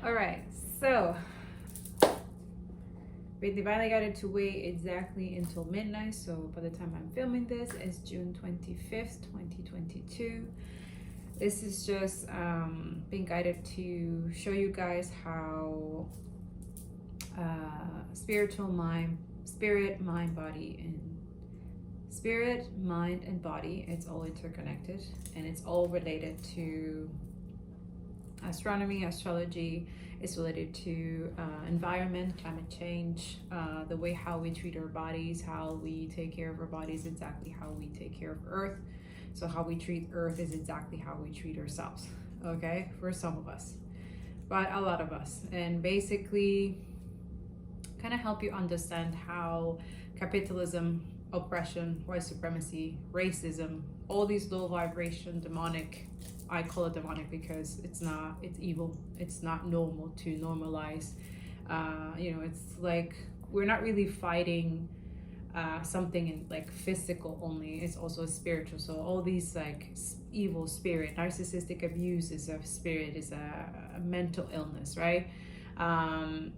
All right, so been divinely guided to wait exactly until midnight. So by the time I'm filming this, it's June 25th, 2022. This is just being guided to show you guys how spirit, mind, body, and spirit, mind, and body, it's all interconnected, and it's all related to astronomy, astrology. Is related to environment, climate change, the way how we treat our bodies, how we take care of our bodies, exactly how we take care of Earth. So how we treat Earth is exactly how we treat ourselves, okay? For some of us, but a lot of us. And basically kind of help you understand how capitalism, oppression, white supremacy, racism, all these low vibration, demonic, I call it demonic because it's evil. It's not normal to normalize. It's like we're not really fighting something in like physical only. It's also spiritual. So all these like evil spirit, narcissistic abuse is a spirit, is a mental illness, right? And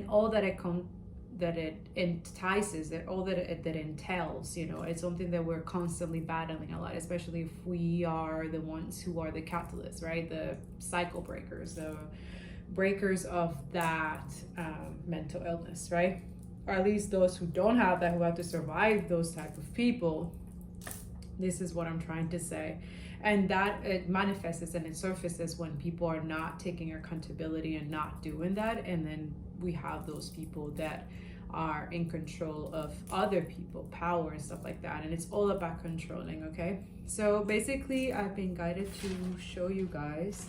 all that it entices, that all that it entails, it's something that we're constantly battling a lot, especially if we are the ones who are the catalysts, right? The cycle breakers, the breakers of that mental illness, right? Or at least those who don't have that, who have to survive those type of people. This is what I'm trying to say. And that it manifests and it surfaces when people are not taking accountability and not doing that. And then we have those people that are in control of other people, power and stuff like that. And it's all about controlling, okay? So basically, I've been guided to show you guys.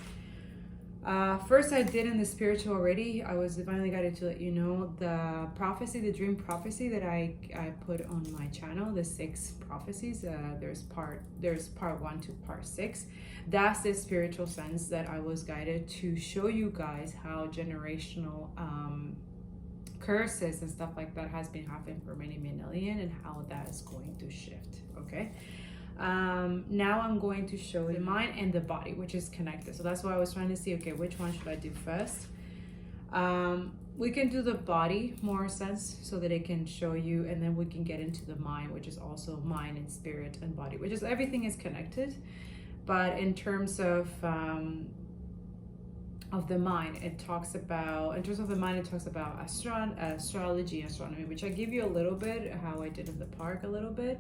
First, I did in the spiritual already. I was divinely guided to let you know the prophecy, the dream prophecy that I put on my channel, the 6 prophecies. There's part 1 to part 6. That's the spiritual sense that I was guided to show you guys how generational curses and stuff like that has been happening for many million, and how that is going to shift, okay? Now I'm going to show the mind and the body, which is connected. So that's why I was trying to see, okay, which one should I do first? We can do the body more sense so that it can show you, and then we can get into the mind, which is also mind and spirit and body, which is everything is connected. But in terms of the mind, it talks about, astrology, astronomy, which I give you a little bit, how I did in the park a little bit.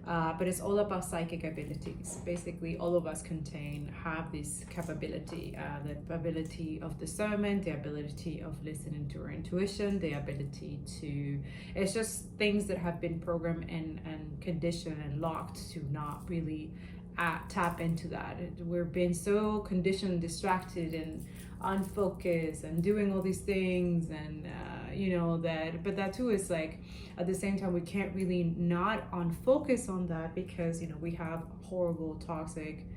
But it's all about psychic abilities. Basically, all of us have this capability, the ability of discernment, the ability of listening to our intuition, the ability to, it's just things that have been programmed and conditioned and locked to not really tap into that. We've been so conditioned, distracted, and unfocused, and doing all these things, and but that too is like, at the same time, we can't really not unfocus on that, because we have horrible, toxic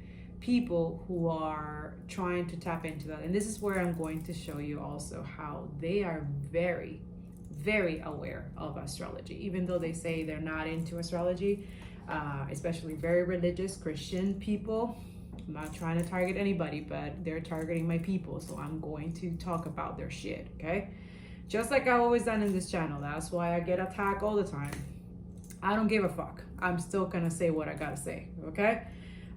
people who are trying to tap into that. And this is where I'm going to show you also how they are very, very aware of astrology, even though they say they're not into astrology. Especially very religious Christian people. I'm not trying to target anybody, but they're targeting my people, so I'm going to talk about their shit, okay? Just like I've always done in this channel. That's why I get attacked all the time. I don't give a fuck. I'm still gonna say what I gotta say, okay?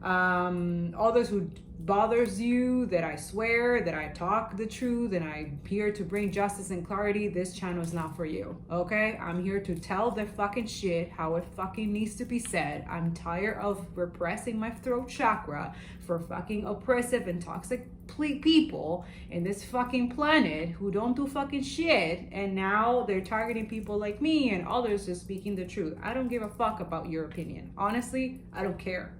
All those who bothers you, that I swear, that I talk the truth, and I'm here to bring justice and clarity, this channel is not for you, okay? I'm here to tell the fucking shit how it fucking needs to be said. I'm tired of repressing my throat chakra for fucking oppressive and toxic people in this fucking planet who don't do fucking shit, and now they're targeting people like me and others just speaking the truth. I don't give a fuck about your opinion. Honestly, I don't care.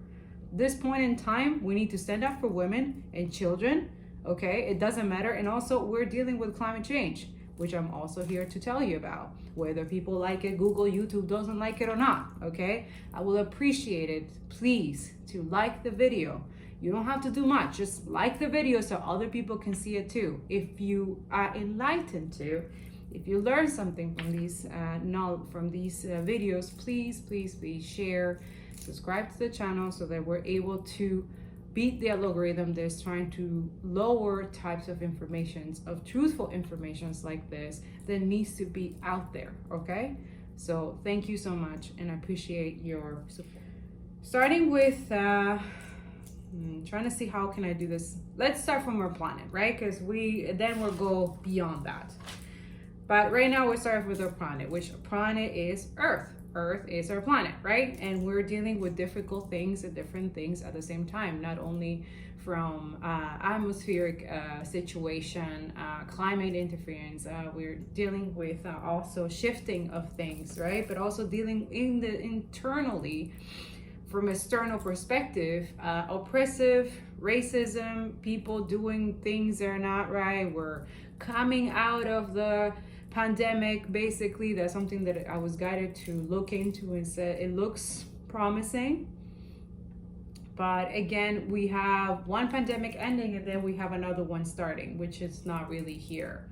This point in time, we need to stand up for women and children, okay? It doesn't matter. And also, we're dealing with climate change, which I'm also here to tell you about. Whether people like it, Google, YouTube doesn't like it or not, okay? I will appreciate it, please, to like the video. You don't have to do much. Just like the video so other people can see it too. If you are enlightened to, if you learn something from these videos, please share, subscribe to the channel so that we're able to beat the algorithm that's trying to lower types of informations, of truthful informations like this, that needs to be out there, okay? So thank you so much, and I appreciate your support. Starting with trying to see how can I do this. Let's start from our planet, right? Because we'll go beyond that. But right now we're starting with our planet, which planet is Earth. Earth is our planet, right? And we're dealing with difficult things and different things at the same time, not only from atmospheric situation, climate interference. We're dealing with also shifting of things, right? But also dealing internally, from external perspective, oppressive racism, people doing things that are not right. We're coming out of the pandemic. Basically, that's something that I was guided to look into, and said it looks promising. But again, we have one pandemic ending, and then we have another one starting, which is not really here.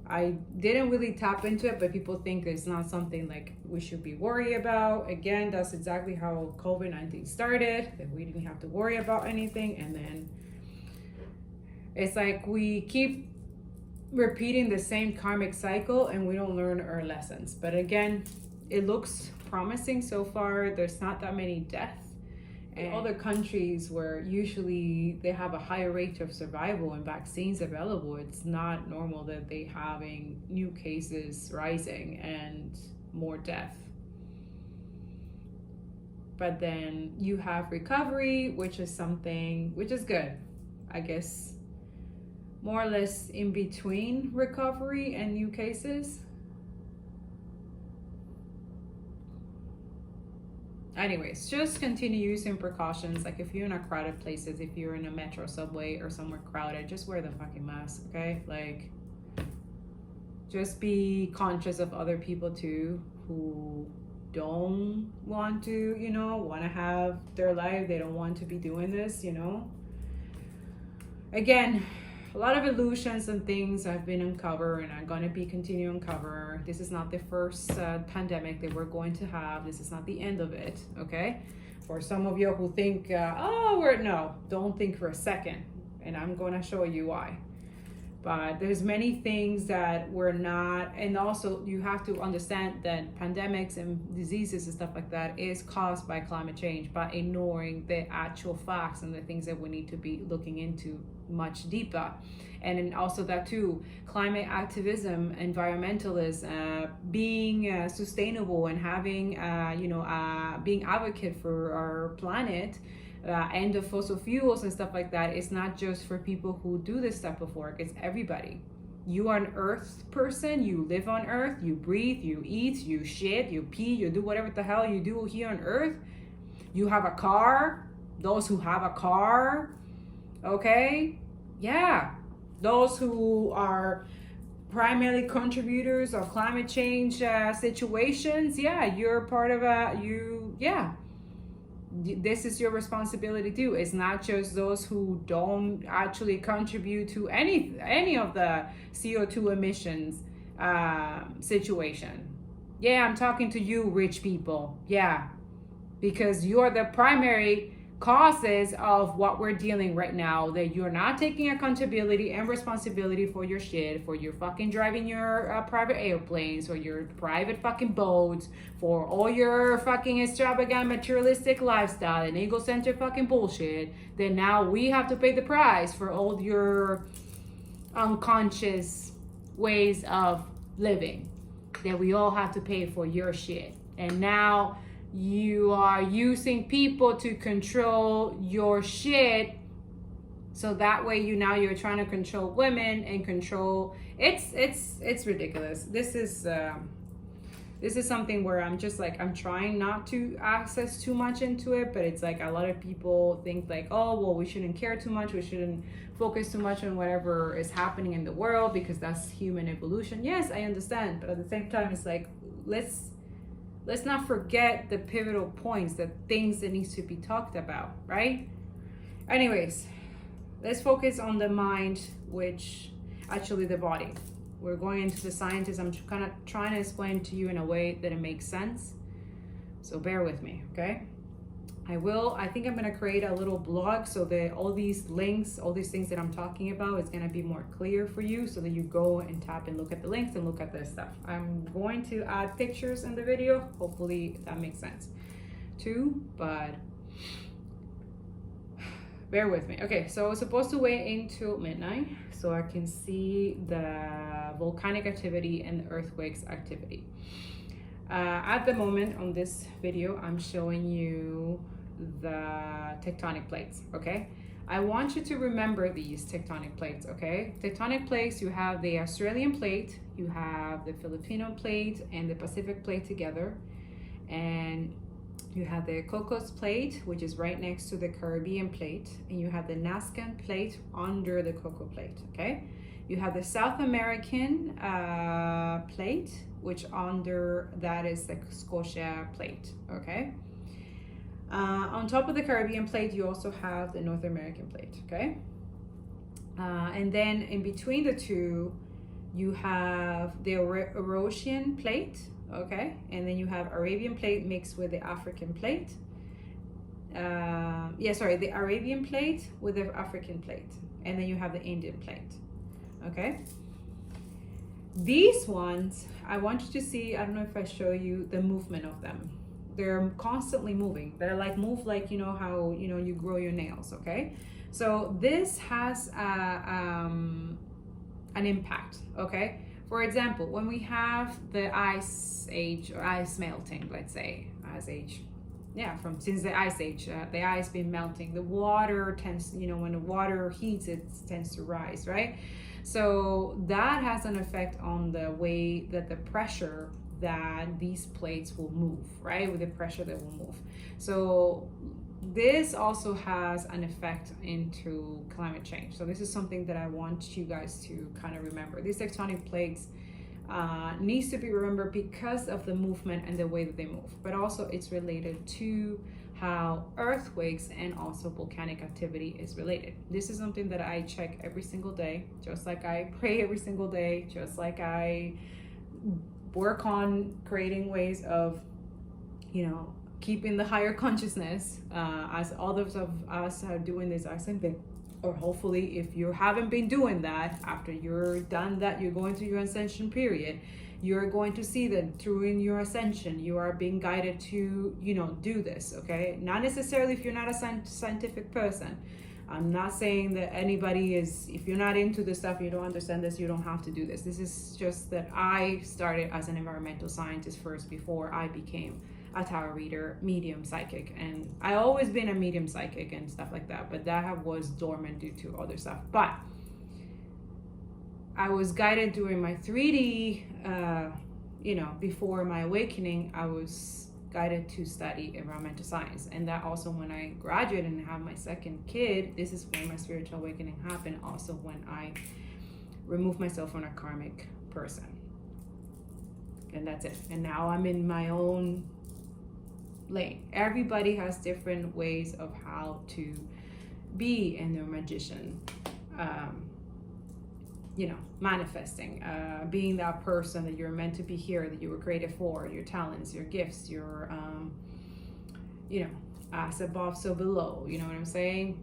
I didn't really tap into it, but people think it's not something like we should be worried about. Again, that's exactly how COVID-19 started, that we didn't have to worry about anything. And then it's like we keep repeating the same karmic cycle and we don't learn our lessons. But again, it looks promising so far. There's not that many deaths. In other countries where usually they have a higher rate of survival and vaccines available, it's not normal that they having new cases rising and more death. But then you have recovery, which is good, I guess, more or less in between recovery and new cases. Anyways, just continue using precautions. Like if you're in a crowded places, if you're in a metro, subway, or somewhere crowded, just wear the fucking mask, okay? Like, just be conscious of other people too, who don't want to, want to have their life. They don't want to be doing this, Again, a lot of illusions and things have been uncovered, and I'm going to be continuing to uncover. This is not the first pandemic that we're going to have. This is not the end of it, okay? For some of you who think, no, don't think for a second. And I'm going to show you why. But there's many things that we're not, and also you have to understand that pandemics and diseases and stuff like that is caused by climate change, by ignoring the actual facts and the things that we need to be looking into much deeper. And then also that too, climate activism, environmentalism, being sustainable and having, being advocate for our planet, end of fossil fuels and stuff like that. It's not just for people who do this type of work, it's everybody. You are an earth person, you live on earth, you breathe, you eat, you shit, you pee, you do whatever the hell you do here on earth. You have a car, those who have a car, okay? Yeah, those who are primarily contributors of climate change situations, yeah, you're part of this is your responsibility too. It's not just those who don't actually contribute to any of the CO2 emissions situation. Yeah, I'm talking to you, rich people. Yeah, because you're the primary causes of what we're dealing right now, that you're not taking accountability and responsibility for your shit, for your fucking driving your private airplanes, or your private fucking boats, for all your fucking extravagant materialistic lifestyle and egocentric fucking bullshit. Then now we have to pay the price for all your unconscious ways of living, that we all have to pay for your shit. And now you are using people to control your shit, so that way you're trying to control women and control. It's ridiculous. This is something where I'm just like, I'm trying not to access too much into it, but it's like a lot of people think like, oh well, we shouldn't care too much, we shouldn't focus too much on whatever is happening in the world because that's human evolution. Yes, I understand, but at the same time, it's like, let's not forget the pivotal points, the things that needs to be talked about, right? Anyways, let's focus on the mind, which actually the body. We're going into the sciences. I'm kind of trying to explain to you in a way that it makes sense. So bear with me, okay? I think I'm gonna create a little blog so that all these links, all these things that I'm talking about is gonna be more clear for you, so that you go and tap and look at the links and look at this stuff. I'm going to add pictures in the video. Hopefully that makes sense too, but bear with me. Okay, so I was supposed to wait until midnight so I can see the volcanic activity and the earthquakes activity. At the moment on this video, I'm showing you the tectonic plates, okay? I want you to remember these tectonic plates, okay? Tectonic plates, you have the Australian plate, you have the Filipino plate and the Pacific plate together, and you have the Cocos plate, which is right next to the Caribbean plate, and you have the Nazcan plate under the Coco plate, okay? You have the South American plate, which under that is the Scotia plate, okay? On top of the Caribbean plate, you also have the North American plate, okay? And then in between the two, you have the Eurasian plate, okay? And then you have Arabian plate mixed with the African plate. The Arabian plate with the African plate. And then you have the Indian plate, okay? These ones, I want you to see, I don't know if I show you the movement of them. They're constantly moving. They're like, move like, you know, how, you know, you grow your nails, okay? So this has an impact, okay? For example, when we have the ice age or ice melting, let's say, ice age, yeah, since the ice age, the ice been melting, the water tends, you know, when the water heats, it tends to rise, right? So that has an effect on the way that the pressure that these plates will move, right? With the pressure that will move. So this also has an effect into climate change. So this is something that I want you guys to kind of remember. These tectonic plates needs to be remembered because of the movement and the way that they move, but also it's related to how earthquakes and also volcanic activity is related. This is something that I check every single day, just like I pray every single day, just like I work on creating ways of, you know, keeping the higher consciousness, as others of us are doing this same thing. Or hopefully if you haven't been doing that, after you're done that, you're going through your ascension period, you're going to see that through in your ascension, you are being guided to, you know, do this, okay? Not necessarily if you're not a scientific person. I'm not saying that anybody is, if you're not into this stuff, you don't understand this, you don't have to do this. This is just that I started as an environmental scientist first before I became a tarot reader, medium, psychic, and I always been a medium psychic and stuff like that, but that was dormant due to other stuff. But I was guided during my 3D, you know, before my awakening, I was guided to study environmental science. And that also when I graduated and have my second kid, this is when my spiritual awakening happened, also when I removed myself from a karmic person. And that's it. And now I'm in my own lane. Everybody has different ways of how to be in their magician, you know, manifesting, being that person that you're meant to be here, that you were created for, your talents, your gifts, your, you know, as above, so below, you know what I'm saying?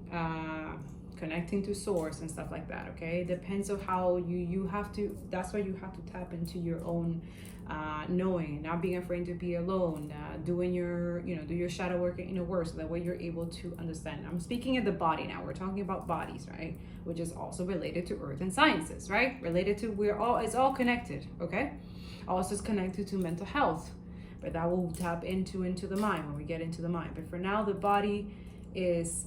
Connecting to source and stuff like that, okay? It depends on how you have to, that's why you have to tap into your own knowing, not being afraid to be alone, doing your, you know, do your shadow work in a word, so that way you're able to understand. I'm speaking of the body now. We're talking about bodies, right? Which is also related to earth and sciences, right? Related to, it's all connected, okay? Also it's connected to mental health, but that will tap into the mind when we get into the mind. But for now, the body is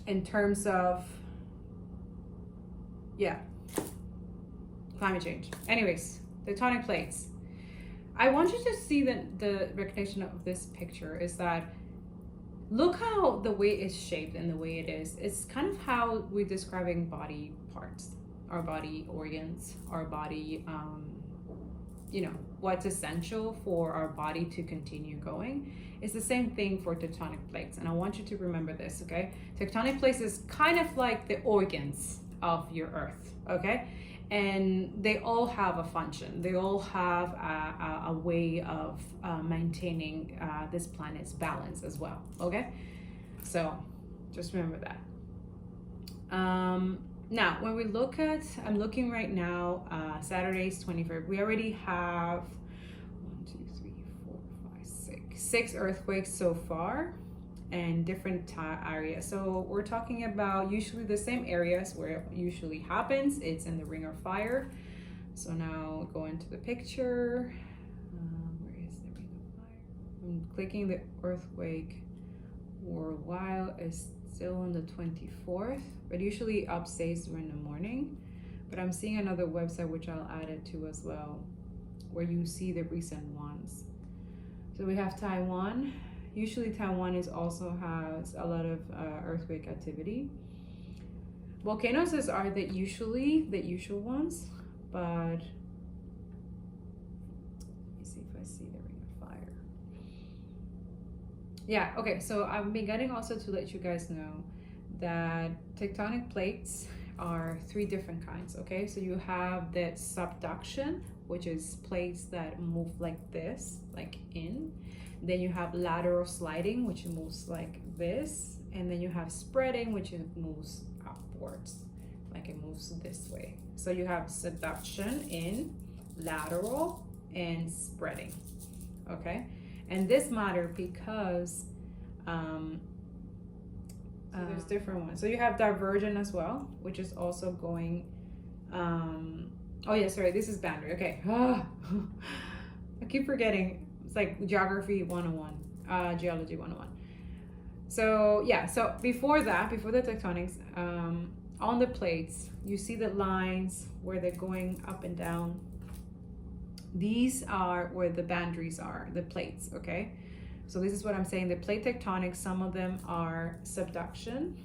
in terms of, yeah, climate change. Anyways, tectonic plates. I want you to see the recognition of this picture is that, look how the way it's shaped and the way it is. It's kind of how we're describing body parts, our body organs, our body, you know, what's essential for our body to continue going. It's the same thing for tectonic plates. And I want you to remember this, okay? Tectonic plates is kind of like the organs of your earth, okay? and they all have a function. They all have a way of maintaining this planet's balance as well. Okay, so just remember that. Now when we look at, I'm looking right now, Saturday's 23rd, we already have 1, 2, 3, 4, 5, 6 earthquakes so far, and different areas. So we're talking about usually the same areas where it usually happens. It's in the Ring of Fire. So now go into the picture. Where is the Ring of Fire? I'm clicking the earthquake worldwide. Is still on the 24th, but usually upstays during the morning. But I'm seeing another website which I'll add it to as well, where you see the recent ones. So we have Taiwan. Usually Taiwan also has a lot of earthquake activity. Volcanoes are the usual ones, but let me see if I see the Ring of Fire. Yeah, okay, so I've been getting also to let you guys know that tectonic plates are 3 different kinds, okay? So you have the subduction, which is plates that move like this, like in. Then you have lateral sliding, which moves like this. And then you have spreading, which moves upwards, like it moves this way. So you have subduction in, lateral, and spreading, okay? And this matter because so there's different ones. So you have divergent as well, which is also going, oh yeah, sorry, this is boundary, okay. I keep forgetting, it's like geography 101, geology 101. So yeah, so before that, before the tectonics, on the plates, you see the lines where they're going up and down. These are where the boundaries are, the plates, okay? So this is what I'm saying, the plate tectonics, some of them are subduction,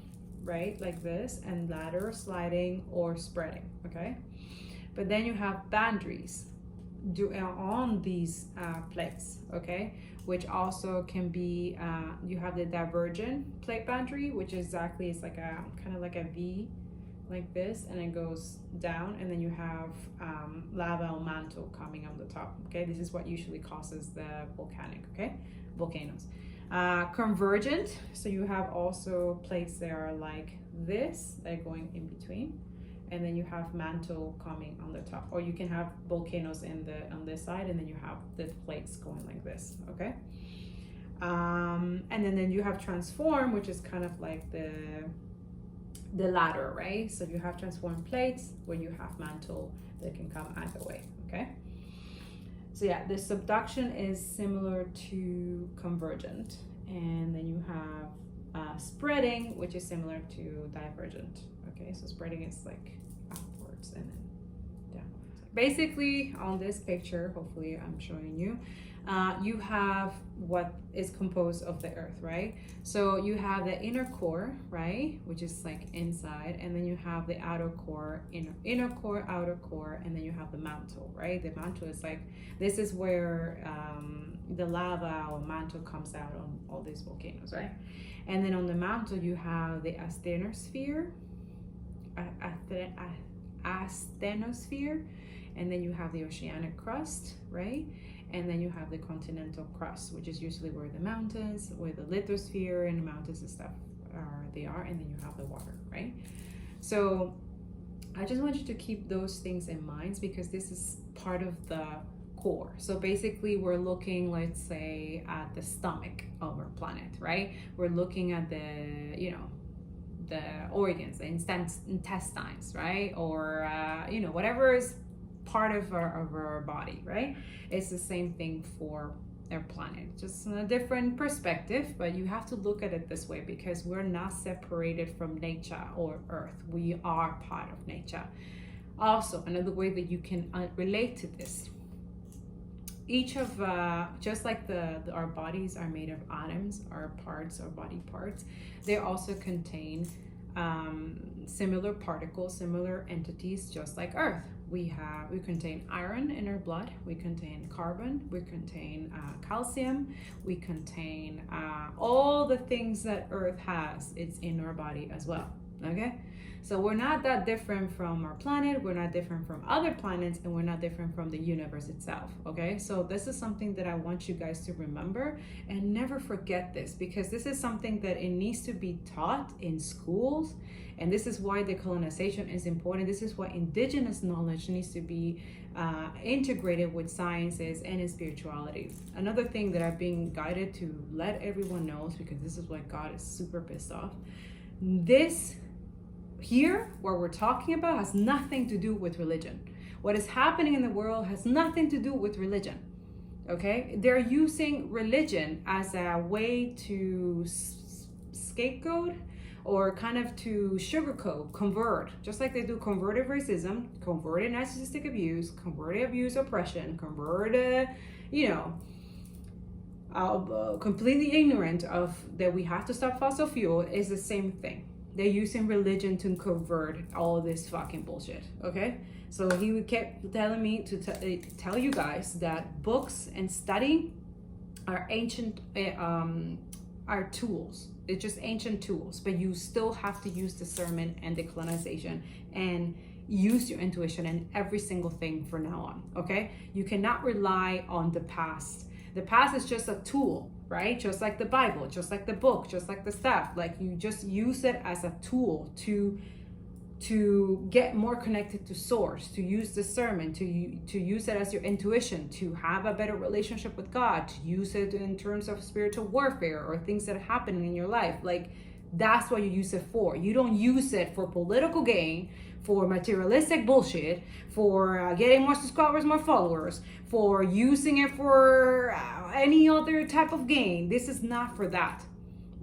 right? Like this, and lateral sliding or spreading, okay? But then you have boundaries on these plates, okay? Which also can be, you have the divergent plate boundary, which exactly is like a, kind of like a V, like this, and it goes down, and then you have lava or mantle coming on the top, okay? This is what usually causes the volcanoes. Convergent, so you have also plates that are like this, they're going in between, and then you have mantle coming on the top, or you can have volcanoes on this side, and then you have the plates going like this, okay? And then you have transform, which is kind of like the ladder, right? So you have transform plates where you have mantle that can come either way, okay? So yeah, the subduction is similar to convergent, and then you have spreading, which is similar to divergent, okay? So spreading is like upwards and then downwards. Basically, on this picture, hopefully I'm showing you, you have what is composed of the earth, right? So you have the inner core, right, which is like inside, and then you have the outer core, inner core, outer core, and then you have the mantle, right? The mantle is like, this is where the lava or mantle comes out on all these volcanoes, right? And then on the mantle you have the asthenosphere, and then you have the oceanic crust, right? And then you have the continental crust, which is usually where the mountains, where the lithosphere and the mountains and stuff they are, and then you have the water, right? So I just want you to keep those things in mind, because this is part of the core. So basically we're looking, let's say, at the stomach of our planet, right? We're looking at the, you know, the organs, the intestines, right? Or, you know, whatever is part of our body, right? It's the same thing for our planet, just in a different perspective, but you have to look at it this way, because we're not separated from nature or earth. We are part of nature. Also, another way that you can relate to this, each of, just like our bodies are made of atoms, our parts, our body parts, they also contain similar particles, similar entities, just like earth. We contain iron in our blood, we contain carbon, we contain calcium, we contain all the things that earth has, it's in our body as well, Okay, so we're not that different from our planet, we're not different from other planets, and we're not different from the universe itself. Okay, so this is something that I want you guys to remember and never forget this, because this is something that it needs to be taught in schools. And this is why decolonization is important. This is why indigenous knowledge needs to be integrated with sciences and in spirituality. Another thing that I've been guided to let everyone know, because this is why God is super pissed off. This here, what we're talking about, has nothing to do with religion. What is happening in the world has nothing to do with religion. Okay? They're using religion as a way to scapegoat, or kind of to sugarcoat, convert, just like they do converted racism, converted narcissistic abuse, converted abuse oppression, converted, completely ignorant of that we have to stop fossil fuel, is the same thing. They're using religion to convert all this fucking bullshit, okay? So he kept telling me to tell you guys that books and study are ancient, are tools. It's just ancient tools, but you still have to use discernment and decolonization and use your intuition in every single thing from now on, okay? You cannot rely on the past. The past is just a tool, right? Just like the Bible, just like the book, just like the stuff. Like, you just use it as a tool to get more connected to source, to use discernment, to use it as your intuition, to have a better relationship with God, to use it in terms of spiritual warfare or things that are happening in your life. Like, that's what you use it for. You don't use it for political gain, for materialistic bullshit, for getting more subscribers, more followers, for using it for any other type of gain. This is not for that.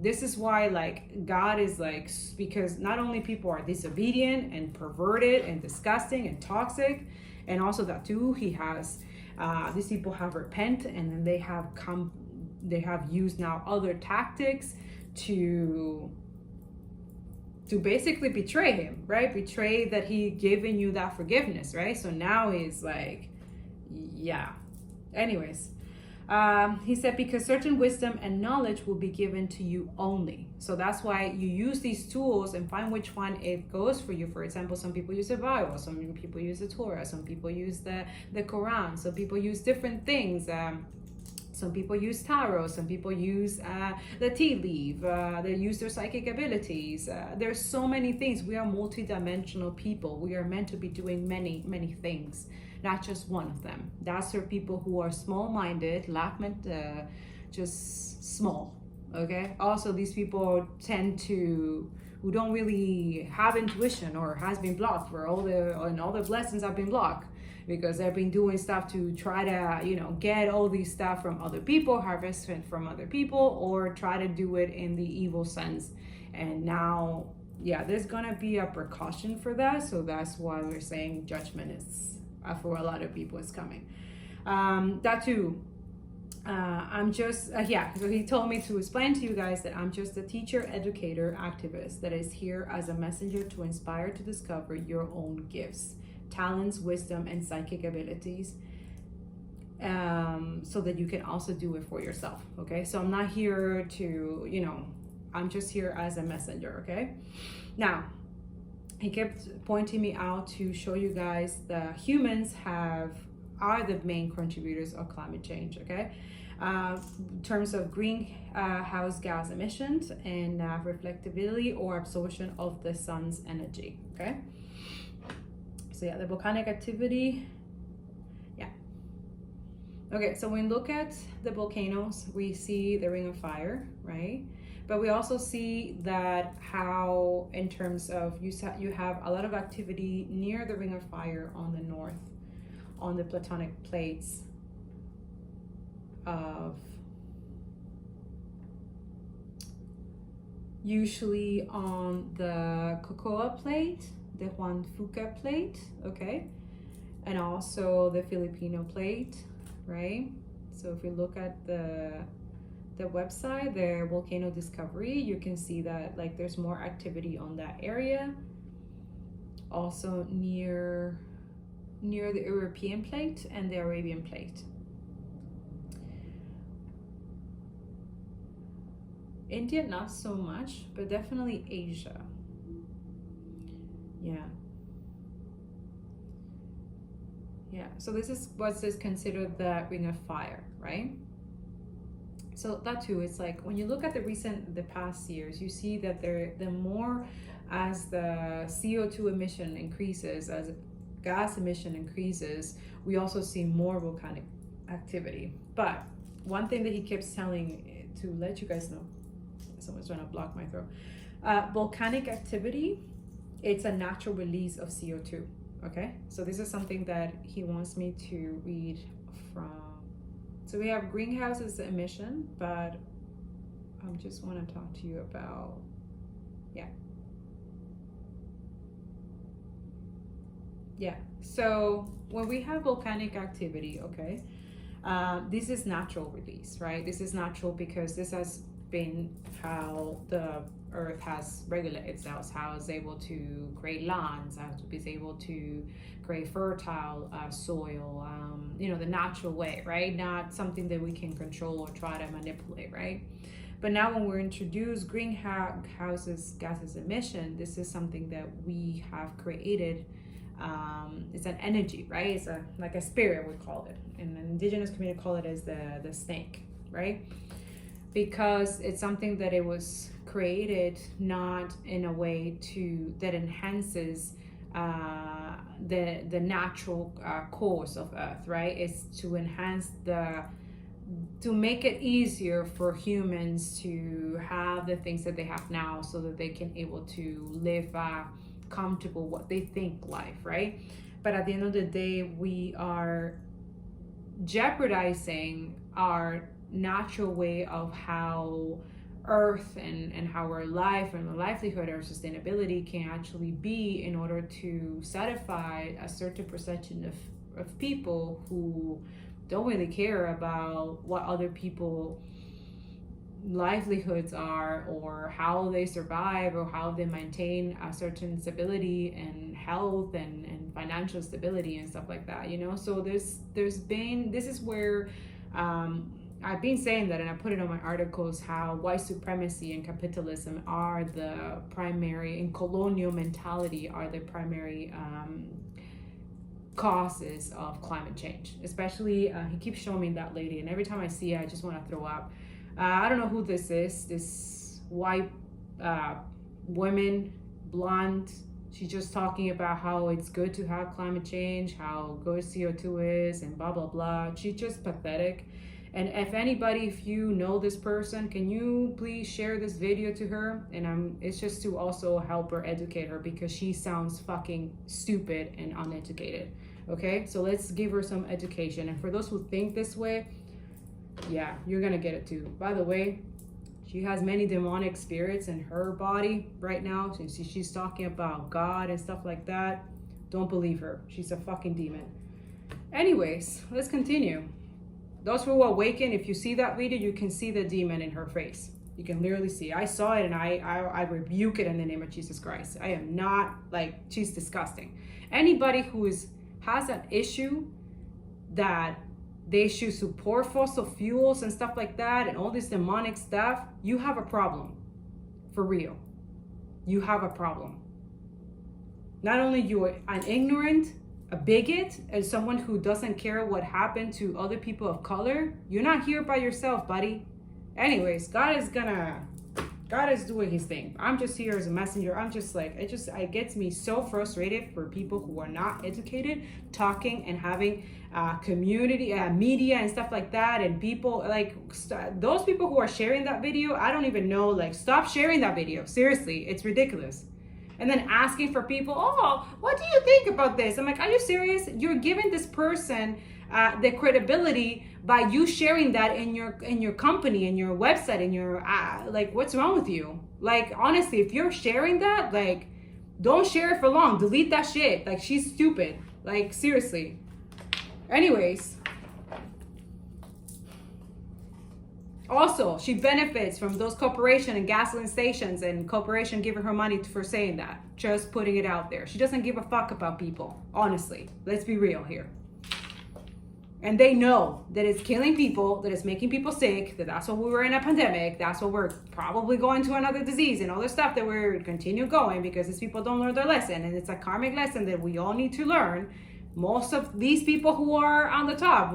This is why, like, God is like, because not only people are disobedient and perverted and disgusting and toxic, and also that too, he has, these people have repent, and then they have used now other tactics to basically betray him, right? Betray that he given you that forgiveness, right? So now he's like, yeah. Anyways, he said, because certain wisdom and knowledge will be given to you only. So that's why you use these tools and find which one it goes for you. For example, some people use the Bible, some people use the Torah, some people use the Quran, some people use different things. Some people use tarot, some people use the tea leaf, they use their psychic abilities. There's so many things. We are multidimensional people. We are meant to be doing many, many things, not just one of them. That's for people who are small-minded, just small, okay? Also, these people who don't really have intuition, or has been blocked, all the blessings have been blocked, because they've been doing stuff to try to, get all these stuff from other people, harvest it from other people, or try to do it in the evil sense. And now, yeah, there's gonna be a precaution for that. So that's why we're saying judgment is, for a lot of people, is coming. That too, I'm just, so he told me to explain to you guys that I'm just a teacher, educator, activist that is here as a messenger to inspire to discover your own gifts, talents, wisdom, and psychic abilities, so that you can also do it for yourself. Okay, so I'm not here to, I'm just here as a messenger. Okay, now he kept pointing me out to show you guys the humans are the main contributors of climate change. Okay, in terms of greenhouse gas emissions and reflectivity or absorption of the sun's energy. Okay. So yeah, the volcanic activity, yeah. Okay, so when we look at the volcanoes, we see the ring of fire, right? But we also see that how, in terms of, you have a lot of activity near the ring of fire on the north, on the platonic plates of, usually on the Cocoa plate, the Juan Fuca plate, okay, and also the Filipino plate, right? So if you look at the website, the volcano discovery, you can see that, like, there's more activity on that area. Also near the European plate and the Arabian plate. India, not so much, but definitely Asia. Yeah. Yeah, so this is what's considered the ring of fire, right? So that too, it's like when you look at the past years, you see that the more as the CO2 emission increases, as gas emission increases, we also see more volcanic activity. But one thing that he keeps telling, to let you guys know, someone's trying to block my throat. Volcanic activity, it's a natural release of CO2. Okay, so this is something that he wants me to read from. So we have greenhouses emission, but I just want to talk to you about, yeah. So when we have volcanic activity, okay, this is natural release, right? This is natural because this has been how the earth has regulated itself, how it's able to create lands, how it's able to create fertile soil, the natural way, right? Not something that we can control or try to manipulate, right? But now when we're introduced greenhouses gases emission, this is something that we have created. It's an energy, right? It's like a spirit, we call it. And the indigenous community call it as the snake, right? Because it's something that it was created not in a way that enhances the natural course of Earth, right? It's to enhance to make it easier for humans to have the things that they have now, so that they can able to live comfortable what they think life, right? But at the end of the day, we are jeopardizing our natural way of how Earth and how our life and our livelihood, our sustainability can actually be, in order to satisfy a certain perception of people who don't really care about what other people livelihoods are, or how they survive, or how they maintain a certain stability and health and financial stability and stuff like that, so this is where I've been saying that, and I put it on my articles, how white supremacy and capitalism are the primary, and colonial mentality are the primary causes of climate change. Especially, he keeps showing me that lady, and every time I see it, I just want to throw up. I don't know who this is, this white woman, blonde. She's just talking about how it's good to have climate change, how good CO2 is, and blah, blah, blah. She's just pathetic. And if you know this person, can you please share this video to her? And it's just to also help her, educate her, because she sounds fucking stupid and uneducated. Okay, so let's give her some education. And for those who think this way, yeah, you're gonna get it too. By the way, she has many demonic spirits in her body right now. So she's talking about God and stuff like that. Don't believe her. She's a fucking demon. Anyways, let's continue. Those who are awakened, if you see that video, you can see the demon in her face. You can literally see. I saw it, and I rebuke it in the name of Jesus Christ. I am not she's disgusting. Anybody who has an issue that they should support fossil fuels and stuff like that, and all this demonic stuff, you have a problem. For real. You have a problem. Not only you're an ignorant, a bigot, and someone who doesn't care what happened to other people of color, you're not here by yourself, buddy. Anyways, God is doing his thing. I'm just here as a messenger. I'm just it gets me so frustrated for people who are not educated, talking and having community, media and stuff like that. And people those people who are sharing that video, I don't even know, stop sharing that video. Seriously, it's ridiculous. And then asking for people, oh, what do you think about this? I'm like, are you serious? You're giving this person the credibility by you sharing that in your company, in your website, in your what's wrong with you? Honestly, if you're sharing that, don't share it for long. Delete that shit. She's stupid. Seriously. Anyways. Also, she benefits from those corporation and gasoline stations, and corporation giving her money for saying that. Just putting it out there. She doesn't give a fuck about people. Honestly, let's be real here. And they know that it's killing people, that it's making people sick, that that's what we were in a pandemic, that's what we're probably going to another disease and all the stuff that we're continue going because these people don't learn their lesson. And it's a karmic lesson that we all need to learn. Most of these people who are on the top,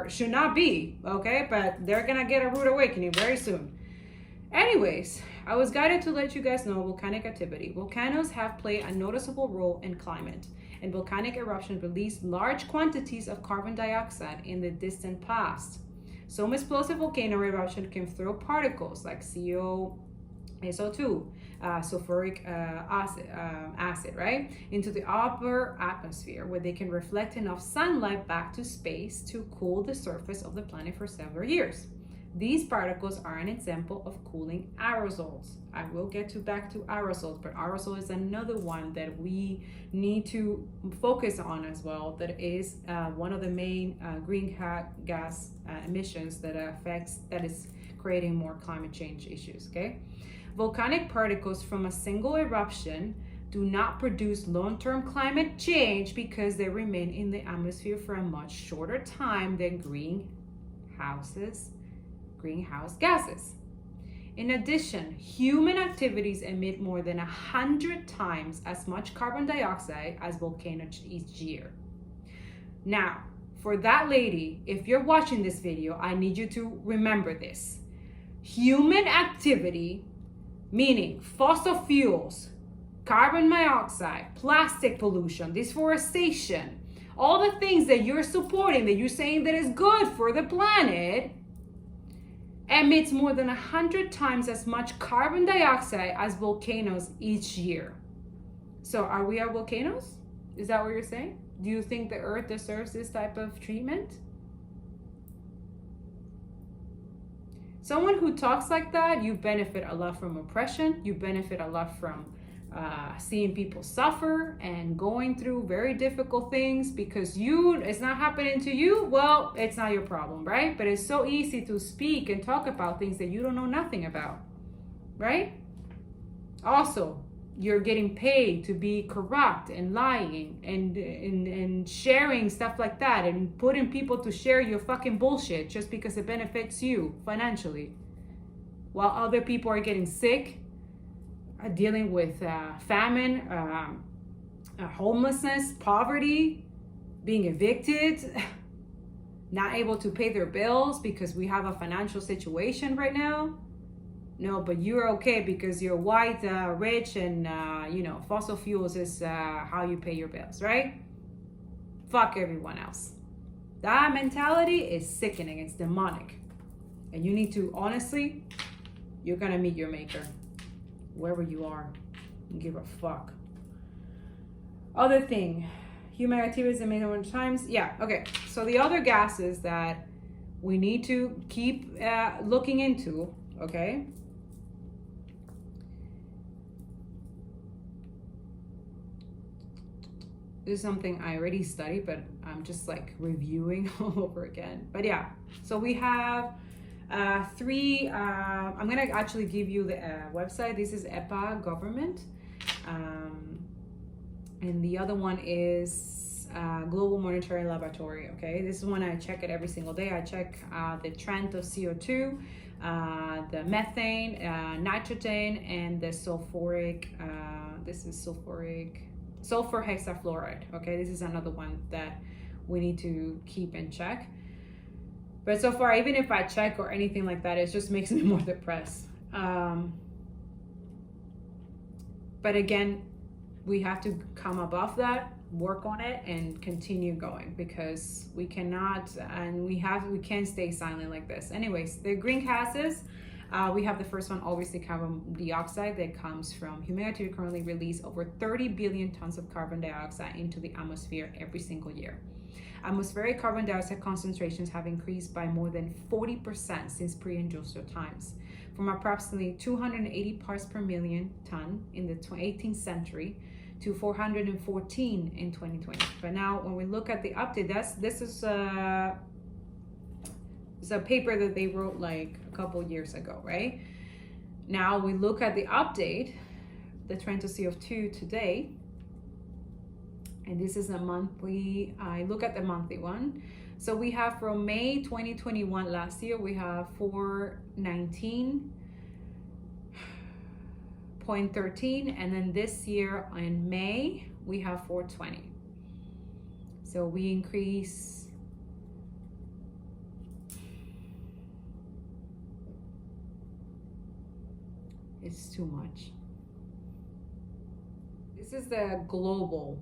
should not be, okay? But they're gonna get a rude awakening very soon. Anyways, I was guided to let you guys know volcanic activity. Volcanoes have played a noticeable role in climate, and volcanic eruptions release large quantities of carbon dioxide in the distant past. Some explosive volcano eruption can throw particles like SO2, sulfuric acid, right, into the upper atmosphere, where they can reflect enough sunlight back to space to cool the surface of the planet for several years. These particles are an example of cooling aerosols. I will get back to aerosols, but aerosol is another one that we need to focus on as well. That is one of the main greenhouse gas emissions that is creating more climate change issues. Okay, volcanic particles from a single eruption do not produce long-term climate change because they remain in the atmosphere for a much shorter time than greenhouse gases. In addition, human activities emit more than 100 times as much carbon dioxide as volcanoes each year. Now, for that lady, if you're watching this video, I need you to remember this. Human activity, meaning fossil fuels, carbon dioxide, plastic pollution, deforestation, all the things that you're supporting, that you're saying that is good for the planet, emits more than 100 times as much carbon dioxide as volcanoes each year. So are we our volcanoes? Is that what you're saying? Do you think the earth deserves this type of treatment? Someone who talks like that, you benefit a lot from oppression. You benefit a lot from seeing people suffer and going through very difficult things because it's not happening to you. Well, it's not your problem, right? But it's so easy to speak and talk about things that you don't know nothing about, right? Also, you're getting paid to be corrupt and lying and sharing stuff like that and putting people to share your fucking bullshit just because it benefits you financially, while other people are getting sick, dealing with famine, homelessness, poverty, being evicted, not able to pay their bills because we have a financial situation right now. No, but you're okay because you're white, rich, and fossil fuels is how you pay your bills, right? Fuck everyone else. That mentality is sickening. It's demonic. And you need to, honestly, you're gonna meet your maker wherever you are. Give a fuck. Other thing, human activities and many times. Yeah, okay. So the other gases that we need to keep looking into, okay? This is something I already studied, but I'm just like reviewing all over again. But yeah, so we have three, I'm gonna actually give you the website. This is EPA government. And the other one is Global Monetary Laboratory, okay? This is one I check it every single day. I check the trend of CO2, the methane, nitrogen, and the sulfuric, sulfur hexafluoride, okay? This is another one that we need to keep in check. But so far, even if I check or anything like that, it just makes me more depressed. But again, we have to come above that, work on it, and continue going, because we cannot, and we can't stay silent like this. Anyways, the greenhouses, we have the first one, obviously carbon dioxide, that comes from humanity. Currently release over 30 billion tons of carbon dioxide into the atmosphere every single year. Atmospheric carbon dioxide concentrations have increased by more than 40% since pre-industrial times, from approximately 280 parts per million ton in the 18th century to 414 in 2020. But now when we look at the update, this is a paper that they wrote like a couple years ago, right? Now we look at the update, the trend to CO2 today, and this is a monthly, I look at the monthly one. So we have from May 2021 last year, we have 419.13, and then this year in May we have 420. So we increase it's too much. This is the global,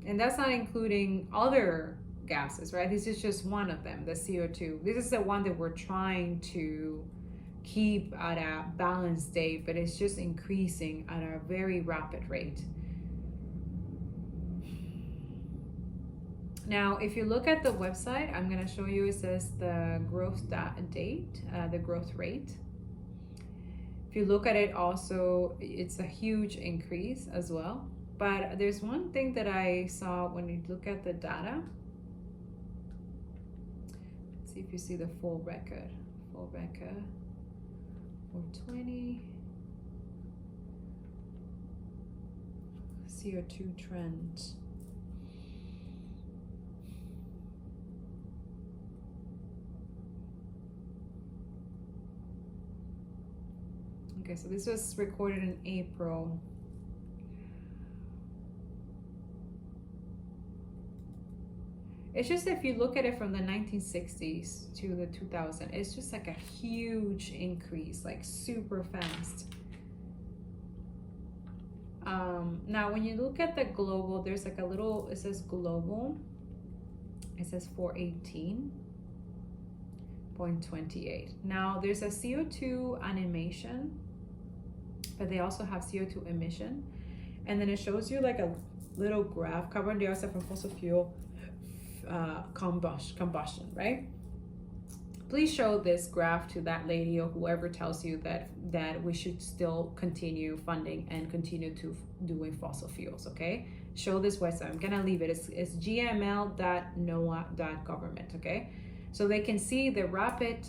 and that's not including other gases, right? This is just one of them, the CO2. This is the one that we're trying to keep at a balanced state, but it's just increasing at a very rapid rate. Now, if you look at the website, I'm going to show you, it says the growth date, the growth rate. If you look at it also, it's a huge increase as well. But there's one thing that I saw when you look at the data. Let's see if you see the full record. Full record, 420. CO2 trend. Okay, so this was recorded in April. It's just if you look at it from the 1960s to the 2000s, it's just like a huge increase, like super fast. Now, when you look at the global, there's like a little, it says global, it says 418.28. Now, there's a CO2 animation, but they also have CO2 emission. And then it shows you like a little graph, carbon dioxide from fossil fuel combustion, right? Please show this graph to that lady or whoever tells you that we should still continue funding and continue to doing fossil fuels, okay? Show this website. I'm gonna leave it. It's gml.noaa.government, okay? So they can see the rapid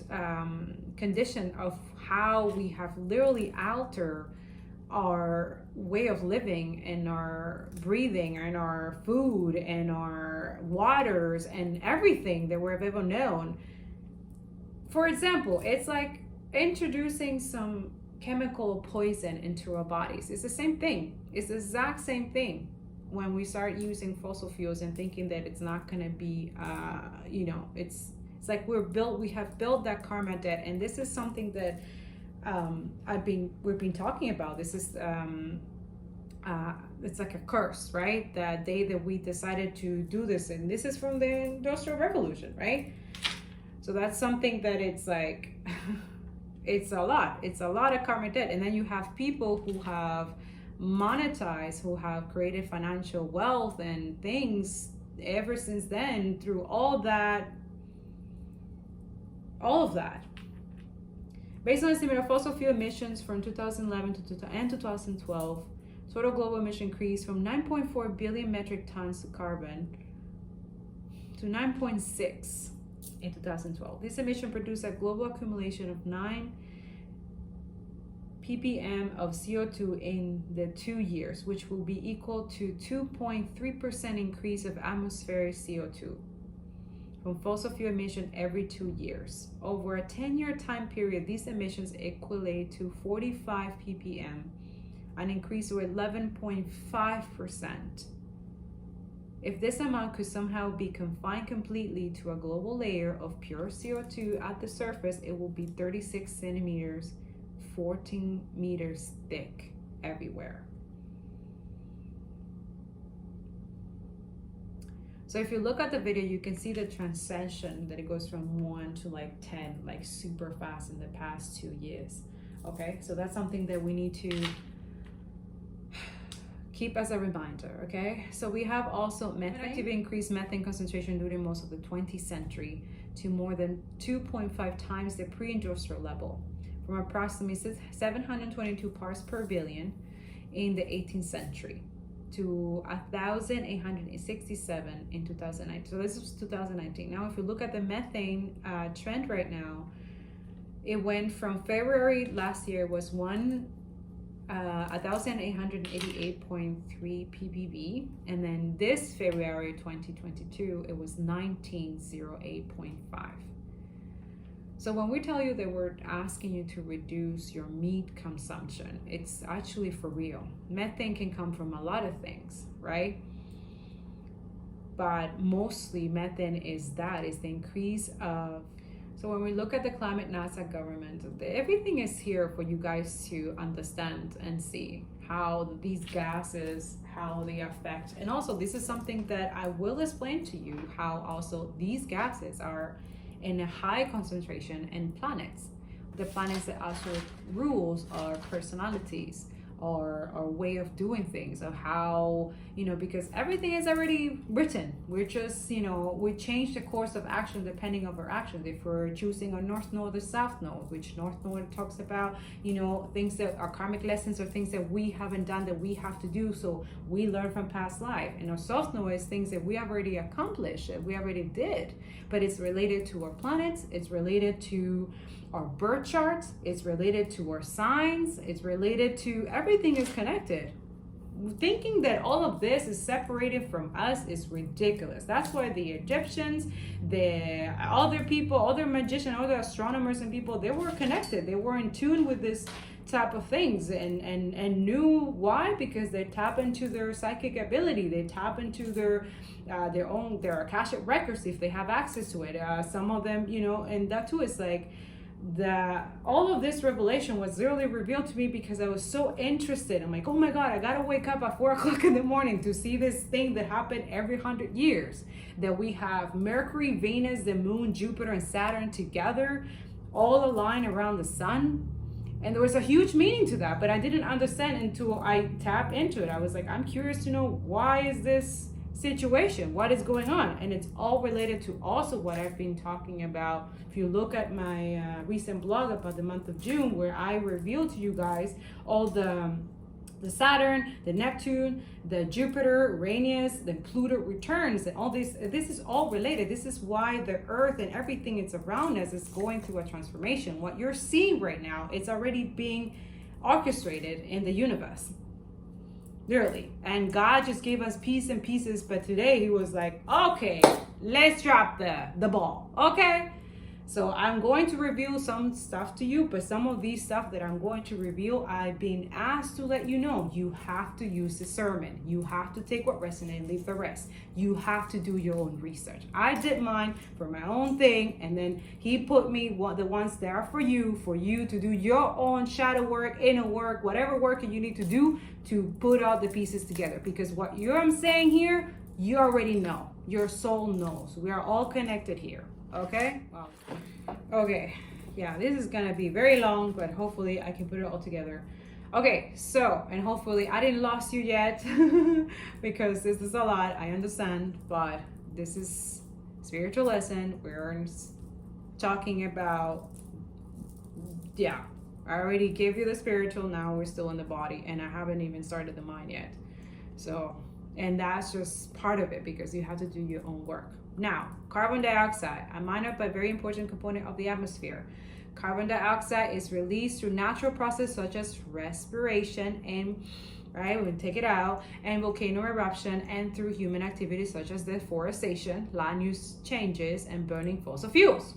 condition of how we have literally altered our way of living and our breathing and our food and our waters and everything that we've ever known. For example, it's like introducing some chemical poison into our bodies. It's the same thing. It's the exact same thing when we start using fossil fuels and thinking that it's not going to be, it's like we have built that karma debt. And this is something that we've been talking about. This is it's like a curse, right? The day that we decided to do this, and this is from the Industrial Revolution, right? So that's something that it's like it's a lot of karmic debt. And then you have people who have monetized, who have created financial wealth and things ever since then through all of that. Based on an estimate of fossil fuel emissions from 2011 to 2012, total global emission increased from 9.4 billion metric tons of carbon to 9.6 in 2012. This emission produced a global accumulation of 9 ppm of CO2 in the 2 years, which will be equal to 2.3% increase of atmospheric CO2 from fossil fuel emission every 2 years. Over a 10-year time period, these emissions equate to 45 ppm, an increase of 11.5%. If this amount could somehow be confined completely to a global layer of pure CO2 at the surface, it will be 36 centimeters, 14 meters thick everywhere. So if you look at the video, you can see the transition that it goes from 1 to like 10, like super fast in the past 2 years. Okay, so that's something that we need to keep as a reminder, okay? So we have also methane. Activity increased methane concentration during most of the 20th century to more than 2.5 times the pre-industrial level, from approximately 722 parts per billion in the 18th century to 1,867 in 2019. So this was 2019. Now, if you look at the methane trend right now, it went from February last year was 1 1888.3 ppb, and then this February 2022 it was 1908.5. So when we tell you that we're asking you to reduce your meat consumption, it's actually for real. Methane can come from a lot of things, right? But mostly methane is the increase of. So when we look at the climate NASA government, everything is here for you guys to understand and see how these gases, how they affect. And also this is something that I will explain to you, how also these gases are in a high concentration in planets. The planets that also rules our personalities, or way of doing things, or how, because everything is already written. We're just, we change the course of action depending on our actions. If we're choosing a north node or south node, which north node talks about, things that are karmic lessons or things that we haven't done that we have to do, so we learn from past life. And our south node is things that we have already accomplished, that we already did, but it's related to our planets, it's related to our birth charts, it's related to our signs, it's related to everything is connected. Thinking that all of this is separated from us is ridiculous. That's why the Egyptians, the other people, other magicians, other astronomers and people, they were connected. They were in tune with this type of things and knew why, because they tap into their psychic ability. They tap into their Akashic records if they have access to it. Some of them, and that too is like, all of this revelation was really revealed to me because I was so interested. I'm like, oh my God, I gotta wake up at 4 o'clock in the morning to see this thing that happened every 100 years. That we have Mercury, Venus, the Moon, Jupiter, and Saturn together, all aligned around the sun. And there was a huge meaning to that, but I didn't understand until I tapped into it. I was like, I'm curious to know, why is this situation, what is going on? And it's all related to also what I've been talking about. If you look at my recent blog about the month of June, where I revealed to you guys all the Saturn, the Neptune, the Jupiter, Uranus, the Pluto returns, and all this is all related. This is why the earth and everything that's around us is going through a transformation. What you're seeing right now, it's already being orchestrated in the universe. Literally. And God just gave us piece and pieces, but today he was like, okay, let's drop the ball. Okay? So I'm going to reveal some stuff to you, but some of these stuff that I'm going to reveal, I've been asked to let you know. You have to use discernment. You have to take what resonates and leave the rest. You have to do your own research. I did mine for my own thing, and then he put me the ones that are for you to do your own shadow work, inner work, whatever work you need to do to put all the pieces together. Because what I'm saying here, you already know. Your soul knows. We are all connected here. Okay? Wow. Okay. Yeah, this is gonna be very long, but hopefully I can put it all together. Okay, so, and hopefully I didn't lose you yet because this is a lot, I understand, but this is spiritual lesson. We're talking about, I already gave you the spiritual, now we're still in the body, and I haven't even started the mind yet. So, and that's just part of it, because you have to do your own work. Now, carbon dioxide, a minor but very important component of the atmosphere. Carbon dioxide is released through natural processes such as respiration and, we take it out, and volcano eruption, and through human activities such as deforestation, land use changes, and burning fossil fuels.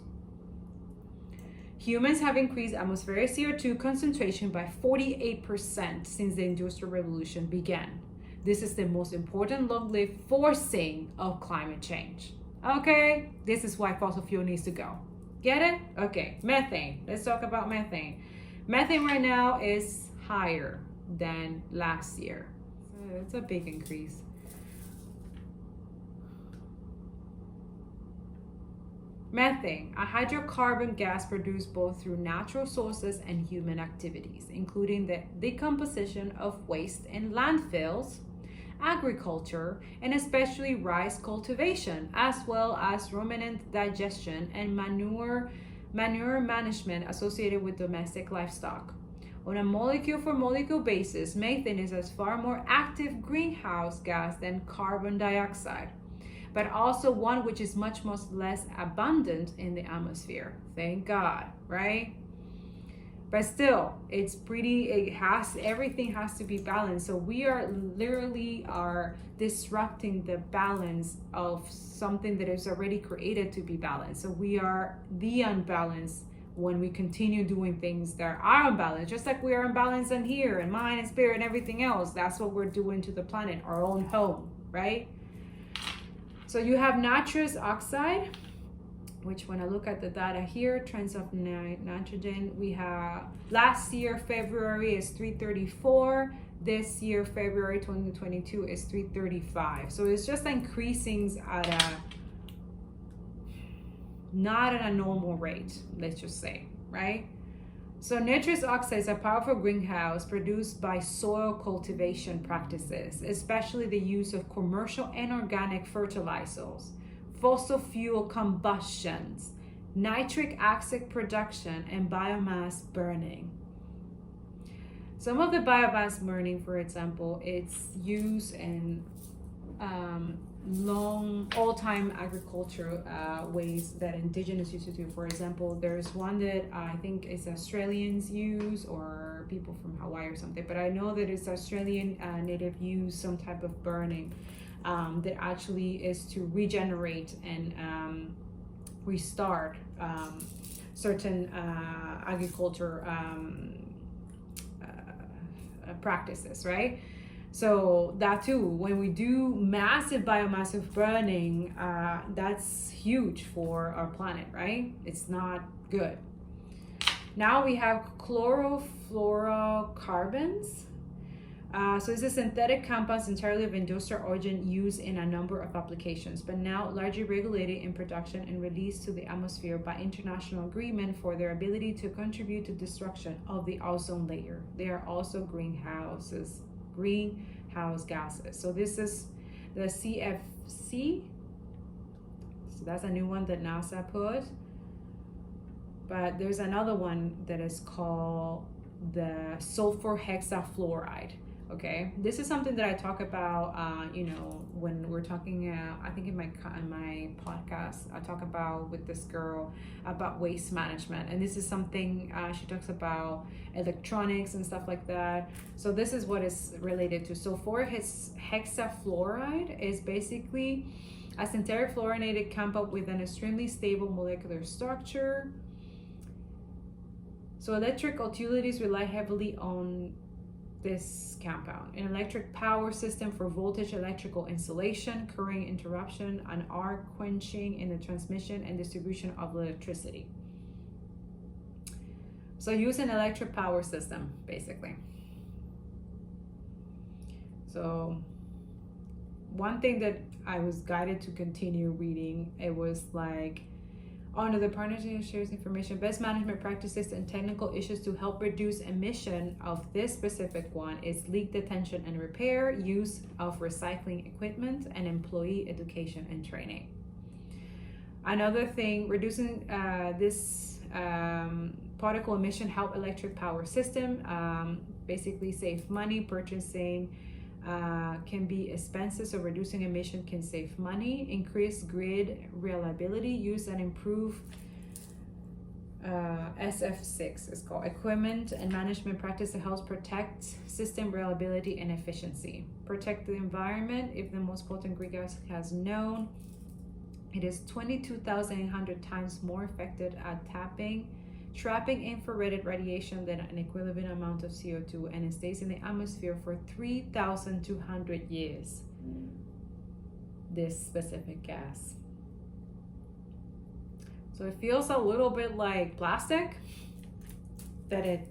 Humans have increased atmospheric CO2 concentration by 48% since the Industrial Revolution began. This is the most important long-lived forcing of climate change. Okay, this is why fossil fuel needs to go. Get it? Okay, methane. Let's talk about methane. Methane right now is higher than last year. It's a big increase. Methane, a hydrocarbon gas produced both through natural sources and human activities, including the decomposition of waste in landfills, agriculture, and especially rice cultivation, as well as ruminant digestion and manure management associated with domestic livestock. On a molecule-for-molecule basis, methane is a far more active greenhouse gas than carbon dioxide, but also one which is much less abundant in the atmosphere. Thank God, right? but still it's pretty, everything has to be balanced. So we are literally disrupting the balance of something that is already created to be balanced. So we are the unbalanced when we continue doing things that are unbalanced, just like we are unbalanced in here and mind and spirit and everything else. That's what we're doing to the planet, our own home, right? So you have nitrous oxide, which when I look at the data here, trends of nitrogen, we have last year, February is 334. This year, February 2022 is 335. So it's just increasing at not at a normal rate, let's just say, right? So nitrous oxide is a powerful greenhouse produced by soil cultivation practices, especially the use of commercial and organic fertilizers, fossil fuel combustions, nitric acid production, and biomass burning. Some of the biomass burning, for example, it's used in long all-time agriculture ways that indigenous used to do. For example, there's one that I think is Australians use, or people from Hawaii or something, but I know that it's Australian native use some type of burning that actually is to regenerate and restart certain agriculture practices, right? So that too, when we do massive biomass of burning, that's huge for our planet, right? It's not good. Now we have chlorofluorocarbons. So it's a synthetic compounds entirely of industrial origin used in a number of applications, but now largely regulated in production and released to the atmosphere by international agreement for their ability to contribute to destruction of the ozone layer. They are also greenhouse gases. So this is the CFC. So that's a new one that NASA put. But there's another one that is called the sulfur hexafluoride. Okay, this is something that I talk about, when we're talking, I think in my podcast, I talk about with this girl about waste management. And this is something she talks about electronics and stuff like that. So this is what is related to. Sulfur hexafluoride is basically a synthetic fluorinated compound with an extremely stable molecular structure. So electric utilities rely heavily on this compound. An electric power system for voltage, electrical insulation, current interruption, and arc quenching in the transmission and distribution of electricity. So use an electric power system, basically. So one thing that I was guided to continue reading, it was like, under the partnership shares information, best management practices and technical issues to help reduce emission of this specific one is leak detection and repair, use of recycling equipment, and employee education and training. Another thing, reducing this particle emission help electric power system, basically save money. Purchasing can be expensive, so reducing emission can save money. Increase grid reliability, use and improve SF6 is called equipment and management practice that helps protect system reliability and efficiency. Protect the environment. If the most potent greenhouse has known, it is 22,800 times more effective at trapping infrared radiation than an equivalent amount of CO2, and it stays in the atmosphere for 3,200 years, this specific gas. So it feels a little bit like plastic, that it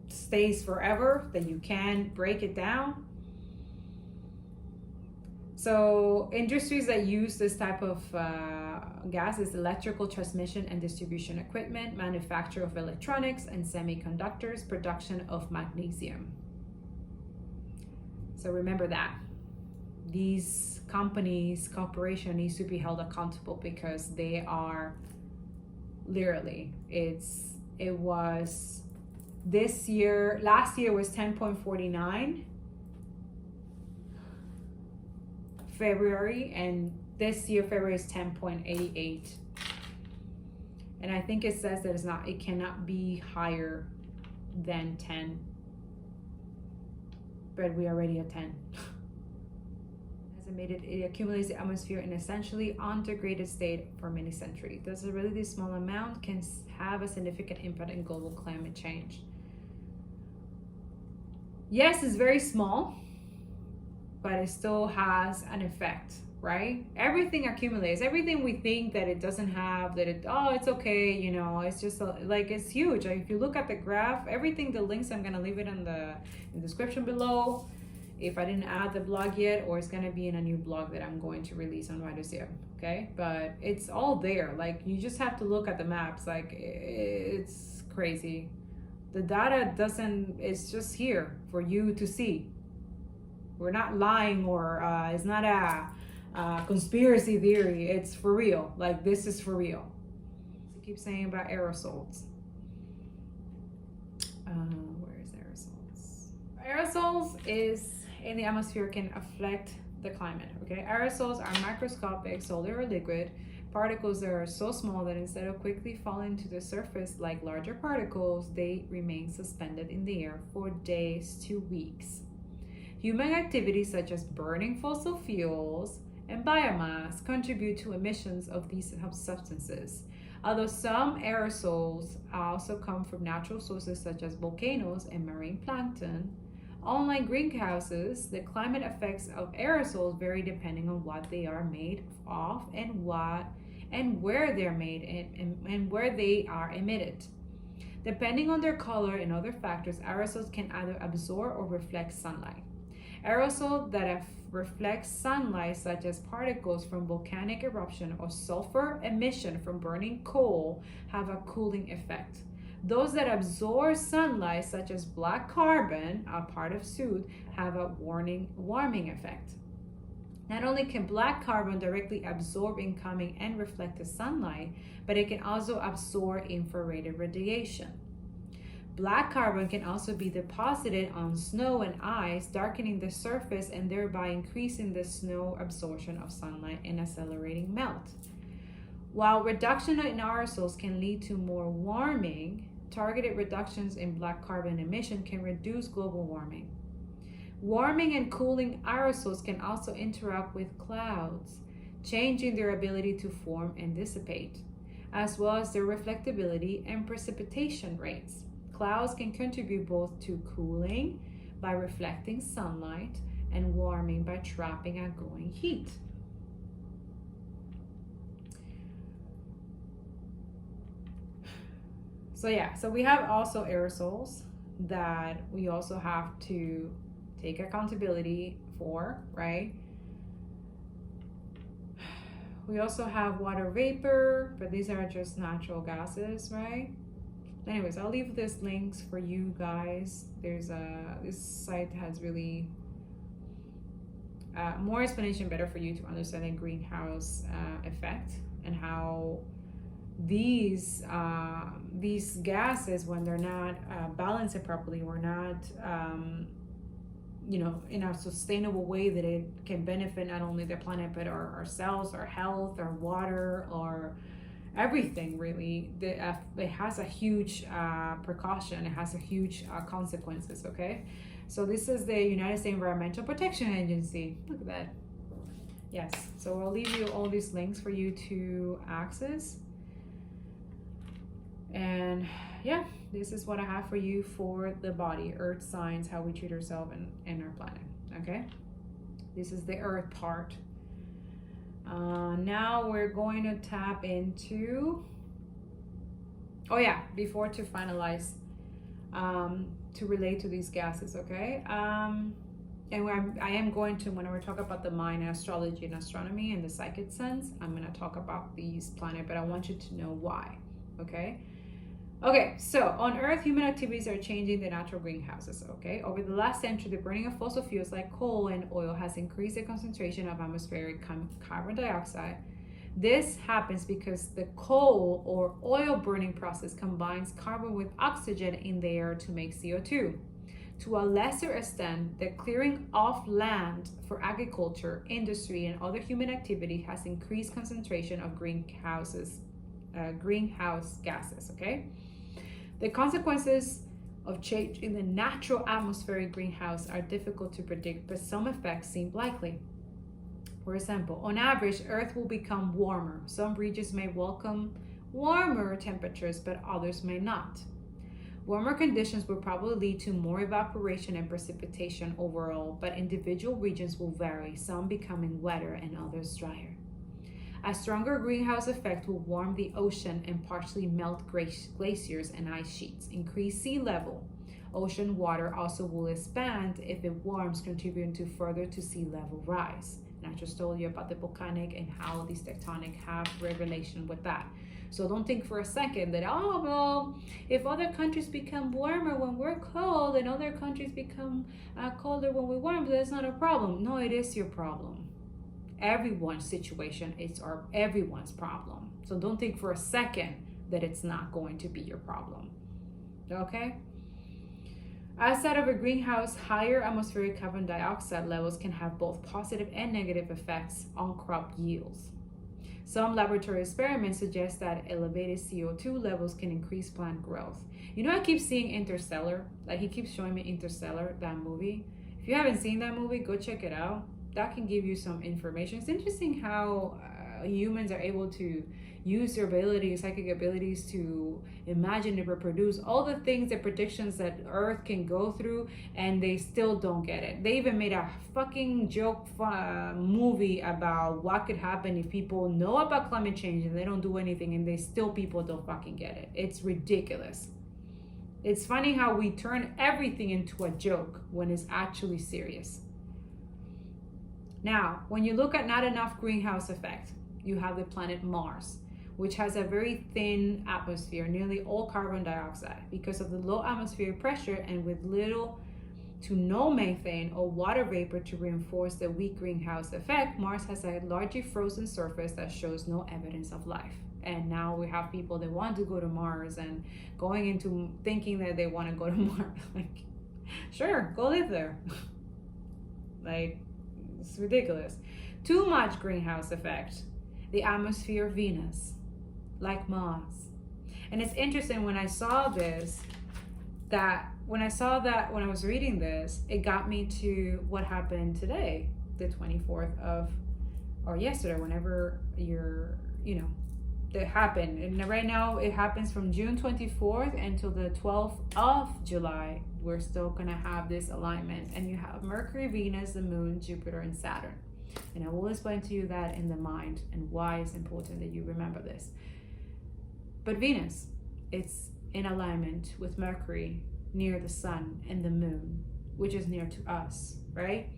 stays forever, that you can't break it down. So industries that use this type of gas is electrical transmission and distribution equipment, manufacture of electronics and semiconductors, production of magnesium. So remember that. These corporation needs to be held accountable because they are literally, last year was 10.49 February, and this year February is 10.88, and I think it says that it cannot be higher than 10, but we are already at 10. It accumulates the atmosphere in essentially undegraded state for many centuries. Thus, a relatively small amount can have a significant impact in global climate change. Yes, it's very small, but it still has an effect, right? Everything accumulates. Everything we think that it doesn't have, that it, oh, it's okay, you know, it's just like, it's huge. Like, if you look at the graph, everything, the links, I'm gonna leave it in the description below. If I didn't add the blog yet, or it's gonna be in a new blog that I'm going to release on Writer's okay? But it's all there. Like, you just have to look at the maps. Like, it's crazy. The data it's just here for you to see. We're not lying, or it's not a conspiracy theory. It's for real. Like, this is for real. I keep saying about aerosols. Where is aerosols? Aerosols is in the atmosphere can affect the climate, okay? Aerosols are microscopic, solid or liquid particles that are so small that instead of quickly falling to the surface like larger particles, they remain suspended in the air for days to weeks. Human activities such as burning fossil fuels and biomass contribute to emissions of these substances. Although some aerosols also come from natural sources such as volcanoes and marine plankton, unlike greenhouses, the climate effects of aerosols vary depending on what they are made of and where they're made and where they are emitted. Depending on their color and other factors, aerosols can either absorb or reflect sunlight. Aerosols that reflect sunlight, such as particles from volcanic eruption or sulfur emission from burning coal, have a cooling effect. Those that absorb sunlight, such as black carbon, a part of soot, have a warming effect. Not only can black carbon directly absorb incoming and reflected sunlight, but it can also absorb infrared radiation. Black carbon can also be deposited on snow and ice, darkening the surface and thereby increasing the snow absorption of sunlight and accelerating melt. While reduction in aerosols can lead to more warming, targeted reductions in black carbon emission can reduce global warming. Warming and cooling aerosols can also interact with clouds, changing their ability to form and dissipate, as well as their reflectability and precipitation rates. Clouds can contribute both to cooling by reflecting sunlight and warming by trapping outgoing heat. So we have also aerosols that we also have to take accountability for, right? We also have water vapor, but these are just natural gases, right? Anyways, I'll leave this links for you guys. This site has really more explanation, better for you to understand the greenhouse effect and how these gases, when they're not balanced properly or not in a sustainable way that it can benefit not only the planet but ourselves, our health, our water, or everything, really, it has a huge precaution. It has a huge consequences. Okay, so this is the United States Environmental Protection Agency. Look at that. Yes, so I'll leave you all these links for you to access. And yeah, this is what I have for you for the body, earth signs, how we treat ourselves and our planet. Okay, this is the earth part. Now we're going to tap into, before to finalize, to relate to these gases, okay? And I am going to, when we talk about the mind and astrology and astronomy and the psychic sense, I'm going to talk about these planets, but I want you to know why, okay? Okay, so on Earth, human activities are changing the natural greenhouses, okay? Over the last century, the burning of fossil fuels like coal and oil has increased the concentration of atmospheric carbon dioxide. This happens because the coal or oil burning process combines carbon with oxygen in the air to make CO2. To a lesser extent, the clearing of land for agriculture, industry, and other human activity has increased concentration of greenhouse gases, okay? The consequences of change in the natural atmospheric greenhouse are difficult to predict, but some effects seem likely. For example, on average, Earth will become warmer. Some regions may welcome warmer temperatures, but others may not. Warmer conditions will probably lead to more evaporation and precipitation overall, but individual regions will vary, some becoming wetter and others drier. A stronger greenhouse effect will warm the ocean and partially melt glaciers and ice sheets, increase sea level. Ocean water also will expand if it warms, contributing to further to sea level rise. And I just told you about the volcanic and how these tectonic have relation with that. So don't think for a second that, oh, well, if other countries become warmer when we're cold and other countries become colder when we're warm, that's not a problem. No, it is your problem. Everyone's situation is everyone's problem. So don't think for a second that it's not going to be your problem. Okay? Outside of a greenhouse, higher atmospheric carbon dioxide levels can have both positive and negative effects on crop yields. Some laboratory experiments suggest that elevated CO2 levels can increase plant growth. You know, I keep seeing Interstellar. Like, he keeps showing me Interstellar, that movie. If you haven't seen that movie, go check it out. That can give you some information. It's interesting how humans are able to use their abilities, psychic abilities, to imagine and reproduce all the things, the predictions that Earth can go through, and they still don't get it. They even made a fucking joke movie about what could happen if people know about climate change and they don't do anything, and people don't fucking get it. It's ridiculous. It's funny how we turn everything into a joke when it's actually serious. Now, when you look at not enough greenhouse effect, you have the planet Mars, which has a very thin atmosphere, nearly all carbon dioxide. Because of the low atmospheric pressure and with little to no methane or water vapor to reinforce the weak greenhouse effect, Mars has a largely frozen surface that shows no evidence of life. And now we have people that want to go to Mars and going into thinking that they want to go to Mars. Like, sure, go live there. Like, it's ridiculous. Too much greenhouse effect. The atmosphere of Venus, like Mars. And it's interesting when I saw this, when I was reading this, it got me to what happened today, the 24th of, or yesterday, whenever that happened. And right now it happens from June 24th until the 12th of July. We're still gonna have this alignment. And you have Mercury, Venus, the Moon, Jupiter, and Saturn. And I will explain to you that in the mind and why it's important that you remember this. But Venus, it's in alignment with Mercury near the Sun and the Moon, which is near to us, right?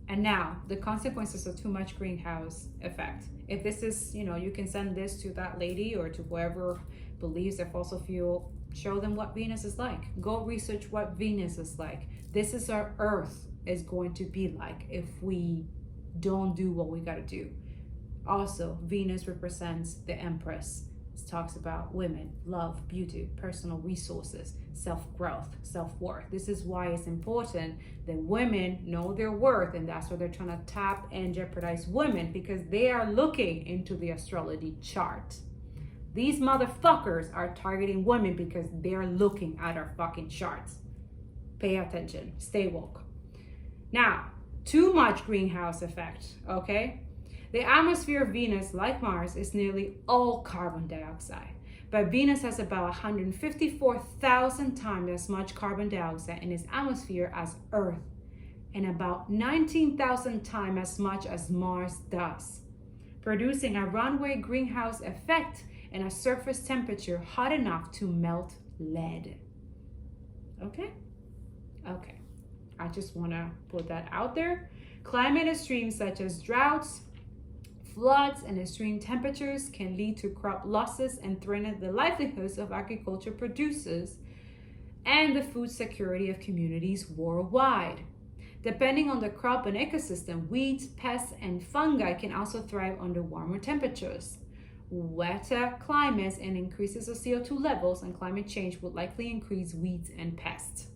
And now, the consequences of too much greenhouse effect. If this is, you can send this to that lady or to whoever believes that fossil fuel, show them what Venus is like. Go research what Venus is like. This is our Earth is going to be like if we don't do what we got to do. Also, Venus represents the Empress. It talks about women, love, beauty, personal resources, self-growth, self-worth. This is why it's important that women know their worth, and that's why they're trying to tap and jeopardize women, because they are looking into the astrology chart. These motherfuckers are targeting women because they're looking at our fucking charts. Pay attention. Stay woke. Now, too much greenhouse effect, okay? The atmosphere of Venus, like Mars, is nearly all carbon dioxide. But Venus has about 154,000 times as much carbon dioxide in its atmosphere as Earth, and about 19,000 times as much as Mars does, producing a runaway greenhouse effect and a surface temperature hot enough to melt lead. Okay? Okay. I just want to put that out there. Climate extremes such as droughts, floods, and extreme temperatures can lead to crop losses and threaten the livelihoods of agriculture producers and the food security of communities worldwide. Depending on the crop and ecosystem, weeds, pests, and fungi can also thrive under warmer temperatures. Wetter climates and increases of CO2 levels and climate change will likely increase weeds and pests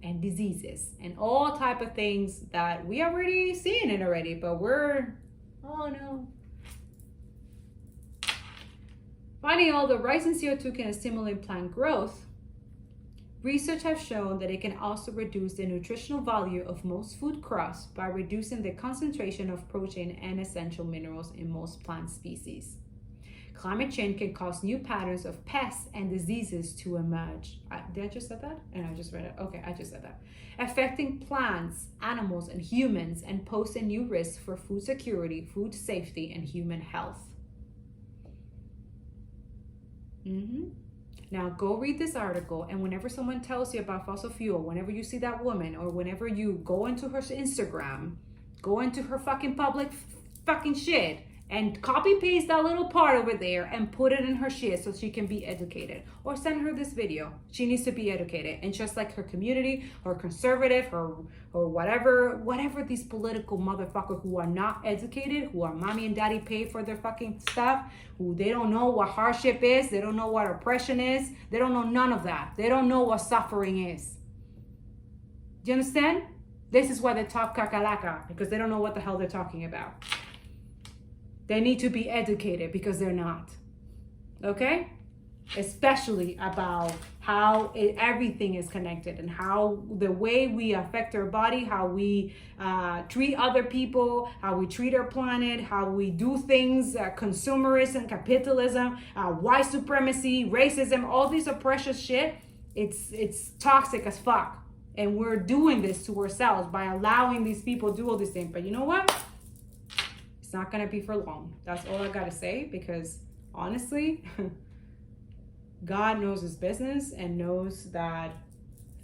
and diseases and all type of things that we already seeing it already, but oh no. Finding all the rise in CO2 can stimulate plant growth, Research has shown that it can also reduce the nutritional value of most food crops by reducing the concentration of protein and essential minerals in most plant species. Climate change can cause new patterns of pests and diseases to emerge. Did I just say that? And I just read it. Okay, I just said that. Affecting plants, animals, and humans, and posing new risks for food security, food safety, and human health. Now go read this article, and whenever someone tells you about fossil fuel, whenever you see that woman, or whenever you go into her Instagram, go into her fucking public fucking shit, and copy paste that little part over there and put it in her shit so she can be educated. Or send her this video. She needs to be educated. And just like her community, or conservative, or whatever these political motherfuckers who are not educated, who are mommy and daddy pay for their fucking stuff, who they don't know what hardship is, they don't know what oppression is, they don't know none of that. They don't know what suffering is. Do you understand? This is why they talk kakalaka, because they don't know what the hell they're talking about. They need to be educated because they're not. Okay? Especially about how everything is connected, and how the way we affect our body, how we treat other people, how we treat our planet, how we do things, consumerism, capitalism, white supremacy, racism, all these oppression shit. It's toxic as fuck. And we're doing this to ourselves by allowing these people to do all these things. But you know what? It's not going to be for long. That's all I got to say, because honestly, God knows his business and knows that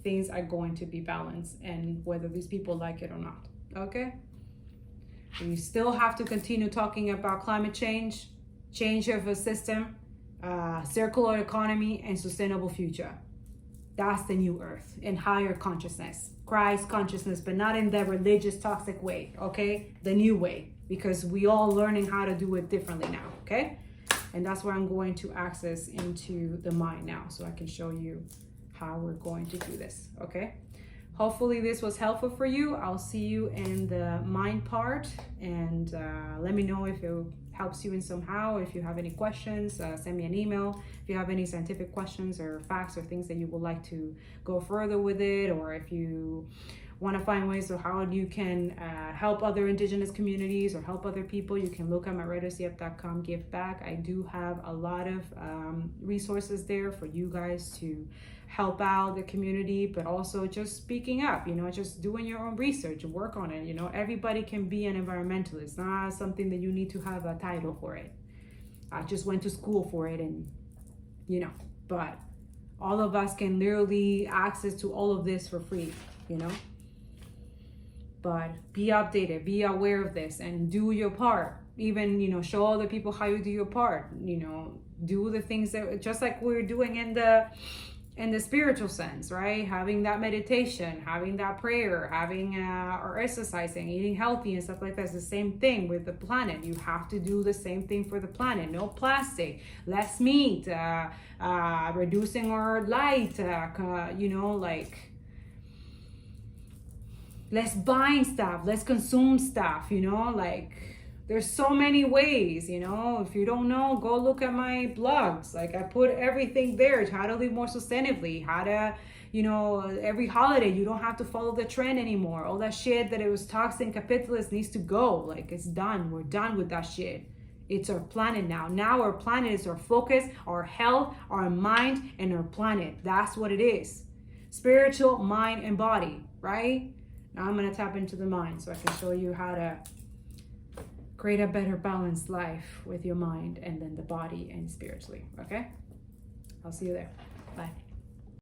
things are going to be balanced, and whether these people like it or not. Okay? We still have to continue talking about climate change of a system, circular economy, and sustainable future. That's the new earth and higher consciousness, Christ consciousness, but not in the religious toxic way. Okay? The new way. Because we all learning how to do it differently now, okay? And that's where I'm going to access into the mind now, so I can show you how we're going to do this, okay? Hopefully this was helpful for you. I'll see you in the mind part, and let me know if it helps you in somehow. If you have any questions, send me an email. If you have any scientific questions or facts or things that you would like to go further with it, or if you want to find ways of how you can help other indigenous communities or help other people, you can look at my RedOCF.com give back. I do have a lot of resources there for you guys to help out the community, but also just speaking up, you know, just doing your own research and work on it. You know, everybody can be an environmentalist. It's not something that you need to have a title for it. I just went to school for it, and you know, but all of us can literally access to all of this for free, you know. But be updated, be aware of this, and do your part. Even, you know, show other people how you do your part. You know, do the things that, just like we're doing in the spiritual sense, right? Having that meditation, having that prayer, having or exercising, eating healthy and stuff like that. It's the same thing with the planet. You have to do the same thing for the planet. No plastic, less meat, reducing our light, you know, like, less buying stuff, less consume stuff, you know, like there's so many ways, you know. If you don't know, go look at my blogs. Like I put everything there, how to live more sustainably, how to, you know, every holiday, you don't have to follow the trend anymore. All that shit that it was toxic capitalist needs to go. Like it's done. We're done with that shit. It's our planet now. Now our planet is our focus, our health, our mind, and our planet. That's what it is. Spiritual, mind, and body, right? Now I'm going to tap into the mind so I can show you how to create a better balanced life with your mind and then the body and spiritually. Okay? I'll see you there. Bye.